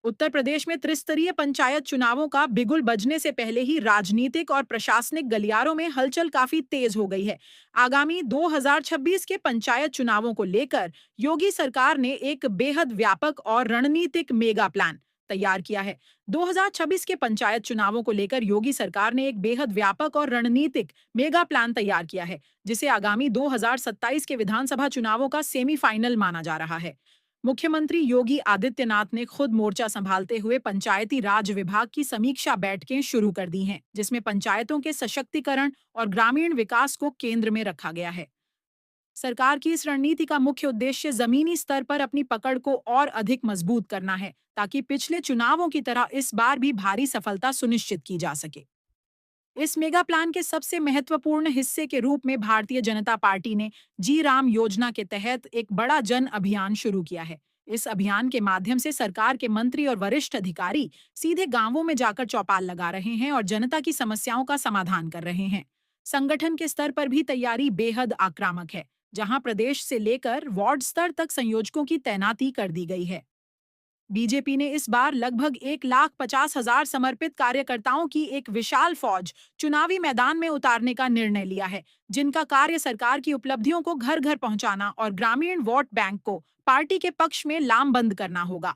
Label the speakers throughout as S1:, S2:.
S1: उत्तर प्रदेश में त्रिस्तरीय पंचायत चुनावों का बिगुल बजने से पहले ही राजनीतिक और प्रशासनिक गलियारों में हलचल काफी तेज हो गई है। आगामी 2026 के पंचायत चुनावों को लेकर योगी सरकार ने एक बेहद व्यापक और रणनीतिक मेगा प्लान तैयार किया है। 2026 के पंचायत चुनावों को लेकर योगी सरकार ने एक बेहद व्यापक और रणनीतिक मेगा प्लान तैयार किया है, जिसे आगामी 2027 के विधानसभा चुनावों का सेमीफाइनल माना जा रहा है। मुख्यमंत्री योगी आदित्यनाथ ने खुद मोर्चा संभालते हुए पंचायती राज विभाग की समीक्षा बैठकें शुरू कर दी हैं, जिसमें पंचायतों के सशक्तिकरण और ग्रामीण विकास को केंद्र में रखा गया है। सरकार की इस रणनीति का मुख्य उद्देश्य जमीनी स्तर पर अपनी पकड़ को और अधिक मजबूत करना है, ताकि पिछले चुनावों की तरह इस बार भी भारी सफलता सुनिश्चित की जा सके। इस मेगा प्लान के सबसे महत्वपूर्ण हिस्से के रूप में भारतीय जनता पार्टी ने जी राम योजना के तहत एक बड़ा जन अभियान शुरू किया है। इस अभियान के माध्यम से सरकार के मंत्री और वरिष्ठ अधिकारी सीधे गांवों में जाकर चौपाल लगा रहे हैं और जनता की समस्याओं का समाधान कर रहे हैं। संगठन के स्तर पर भी तैयारी बेहद आक्रामक है, जहां प्रदेश से लेकर वार्ड स्तर तक संयोजकों की तैनाती कर दी गई है। बीजेपी ने इस बार लगभग 1,50,000 समर्पित कार्यकर्ताओं की एक विशाल फौज चुनावी मैदान में उतारने का निर्णय लिया है, जिनका कार्य सरकार की उपलब्धियों को घर घर पहुंचाना और ग्रामीण वोट बैंक को पार्टी के पक्ष में लामबंद करना होगा।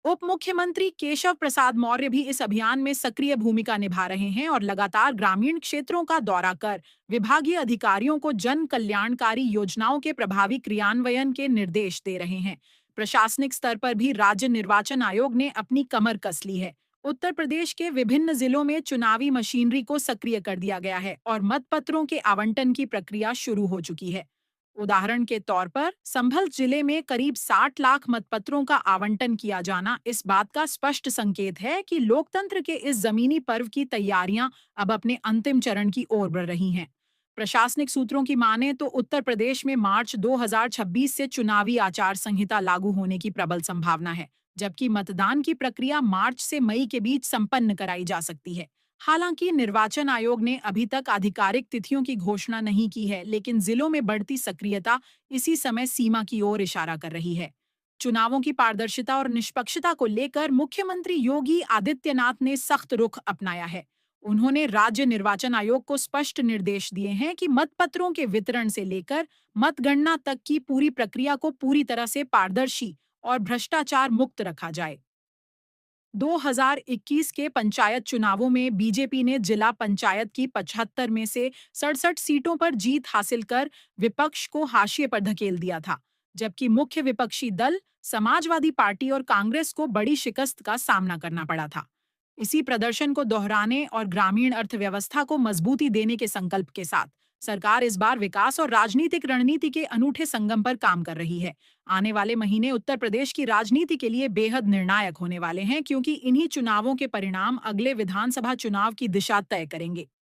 S1: उप मुख्यमंत्री केशव प्रसाद मौर्य भी इस अभियान में सक्रिय भूमिका निभा रहे हैं और लगातार ग्रामीण क्षेत्रों का दौरा कर विभागीय अधिकारियों को जन कल्याणकारी योजनाओं के प्रभावी क्रियान्वयन के निर्देश दे रहे हैं। प्रशासनिक स्तर पर भी राज्य निर्वाचन आयोग ने अपनी कमर कस ली है। उत्तर प्रदेश के विभिन्न जिलों में चुनावी मशीनरी को सक्रिय कर दिया गया है और मतपत्रों के आवंटन की प्रक्रिया शुरू हो चुकी है। उदाहरण के तौर पर संभल जिले में करीब 60 लाख मतपत्रों का आवंटन किया जाना इस बात का स्पष्ट संकेत है कि लोकतंत्र के इस जमीनी पर्व की तैयारियां अब अपने अंतिम चरण की ओर बढ़ रही हैं। प्रशासनिक सूत्रों की माने तो उत्तर प्रदेश में मार्च 2026 से चुनावी आचार संहिता लागू होने की प्रबल संभावना है, जबकि मतदान की प्रक्रिया मार्च से मई के बीच संपन्न कराई जा सकती है। हालांकि निर्वाचन आयोग ने अभी तक आधिकारिक तिथियों की घोषणा नहीं की है, लेकिन जिलों में बढ़ती सक्रियता इसी समय सीमा की ओर इशारा कर रही है। चुनावों की पारदर्शिता और निष्पक्षता को लेकर मुख्यमंत्री योगी आदित्यनाथ ने सख्त रुख अपनाया है। उन्होंने राज्य निर्वाचन आयोग को स्पष्ट निर्देश दिए हैं कि मतपत्रों के वितरण से लेकर मतगणना तक की पूरी प्रक्रिया को पूरी तरह से पारदर्शी और भ्रष्टाचार मुक्त रखा जाए। 2021 के पंचायत चुनावों में बीजेपी ने जिला पंचायत की 75 में से 67 सीटों पर जीत हासिल कर विपक्ष को हाशिए पर धकेल दिया था, जबकि मुख्य विपक्षी दल समाजवादी पार्टी और कांग्रेस को बड़ी शिकस्त का सामना करना पड़ा था। इसी प्रदर्शन को दोहराने और ग्रामीण अर्थव्यवस्था को मजबूती देने के संकल्प के साथ सरकार इस बार विकास और राजनीतिक रणनीति के अनूठे संगम पर काम कर रही है। आने वाले महीने उत्तर प्रदेश की राजनीति के लिए बेहद निर्णायक होने वाले हैं, क्योंकि इन्हीं चुनावों के परिणाम अगले विधानसभा चुनाव की दिशा तय करेंगे।